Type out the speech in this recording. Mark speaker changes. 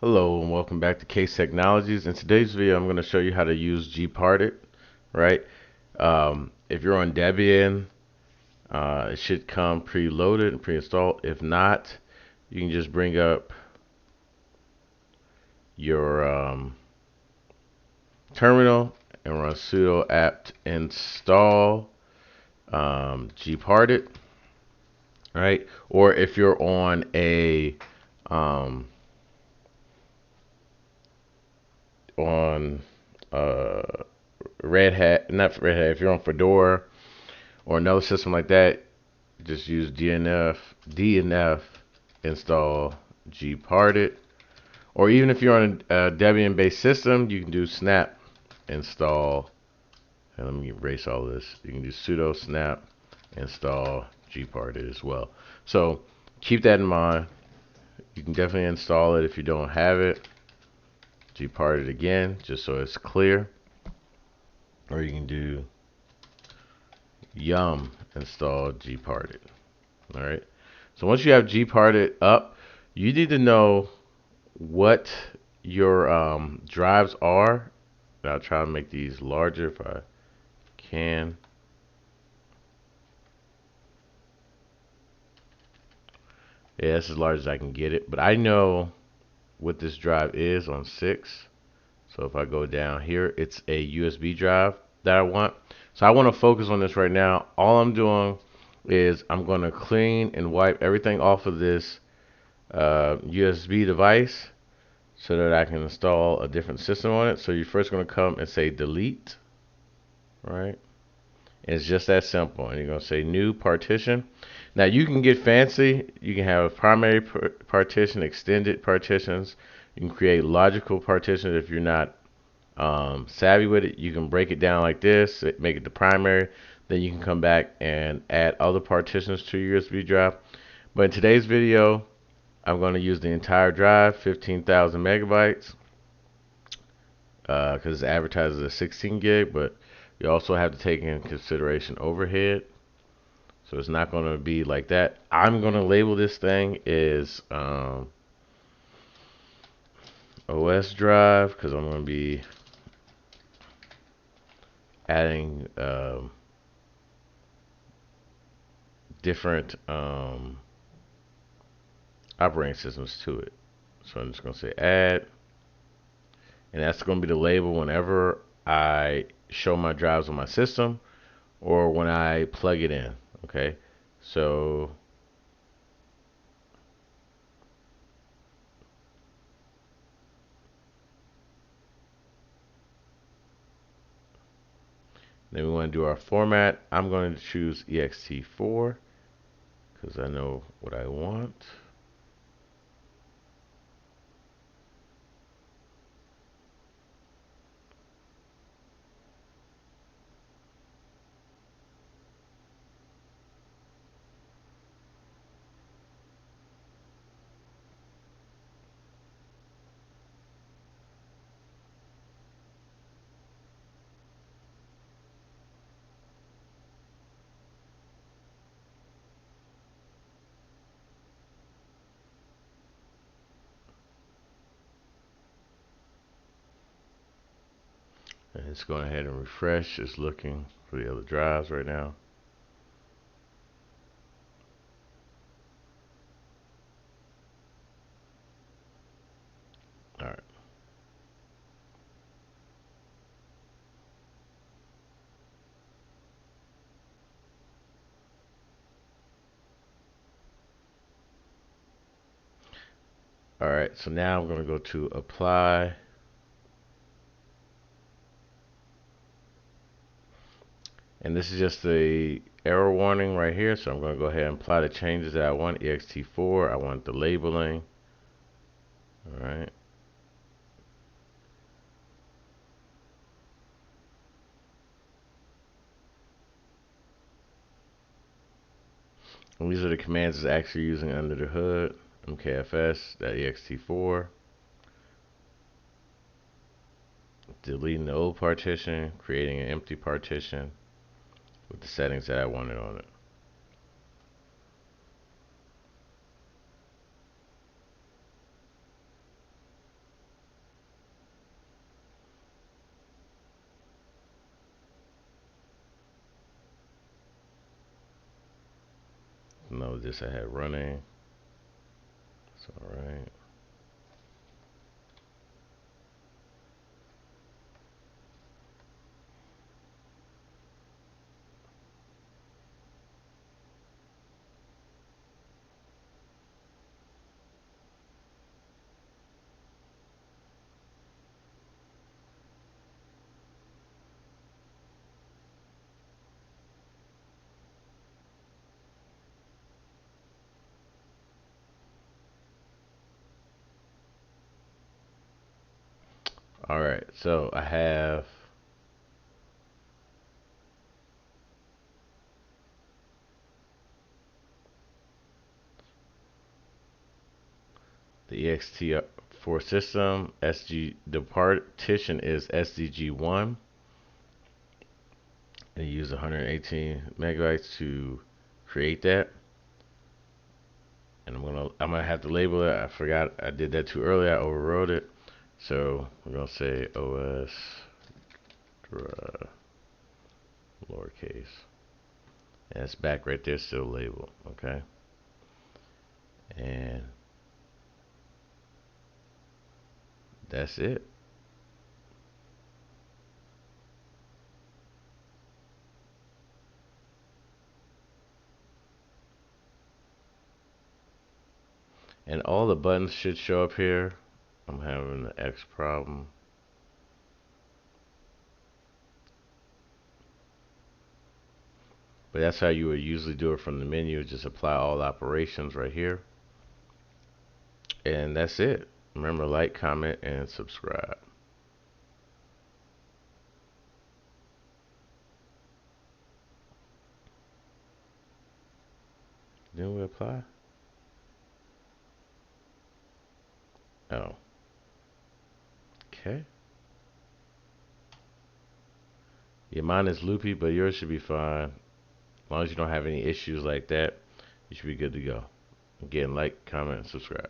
Speaker 1: Hello and welcome back to Case Technologies. In today's video, I'm going to show you how to use GParted, right? If you're on Debian, it should come preloaded and pre-installed. If not, you can just bring up your terminal and run sudo apt install GParted, right? Or if you're on a on uh, Red Hat, not Red Hat, if you're on Fedora or another system like that, just use DNF install GParted. Or even if you're on a Debian based system, you can do snap install. And let me erase all this. You can do sudo snap install GParted as well. So keep that in mind. You can definitely install it if you don't have it. GParted again, just so it's clear. Or you can do yum install GParted. All right. So once you have GParted up, you need to know what your drives are. I'll try to make these larger if I can. Yeah, it's as large as I can get it. But I know what this drive is on 6. So if I go down here, it's a USB drive that I want. So I want to focus on this right now. All I'm doing is I'm going to clean and wipe everything off of this USB device so that I can install a different system on it. So you're first going to come and say delete, right? It's just that simple. And you're going to say new partition. Now you can get fancy. You can have primary partition, extended partitions. You can create logical partitions if you're not savvy with it. You can break it down like this, make it the primary. Then you can come back and add other partitions to your USB drive. But in today's video, I'm going to use the entire drive, 15,000 megabytes, because it's advertised as a 16 gig, but you also have to take into consideration overhead. So it's not going to be like that. I'm going to label this thing as OS drive because I'm going to be adding different operating systems to it. So I'm just going to say add, and that's going to be the label whenever I show my drives on my system or when I plug it in. Okay, so then we want to do our format. I'm going to choose ext4 because I know what I want. And it's going ahead and refresh. It's looking for the other drives right now. All right. All right. So now I'm going to go to apply. And this is just the error warning right here. So I'm going to go ahead and apply the changes that I want. ext4. I want the labeling. All right. And these are the commands it's actually using under the hood. mkfs.ext4. Deleting the old partition, creating an empty partition with the settings that I wanted on it. No, this I had running. It's alright. Alright, so I have the ext4 system. The partition is SDG1, and you use 118 megabytes to create that. And I'm gonna have to label it. I forgot I did that too early. I overrode it. So we're gonna say OS drive lowercase. And it's back right there, still labeled. Okay. And that's it. And all the buttons should show up here. I'm having the X problem. But that's how you would usually do it from the menu. Just apply all operations right here. And that's it. Remember, like, comment, and subscribe. Then we apply. Oh. Okay. Yeah, mine is loopy, but yours should be fine. As long as you don't have any issues like that, you should be good to go. Again, like, comment, and subscribe.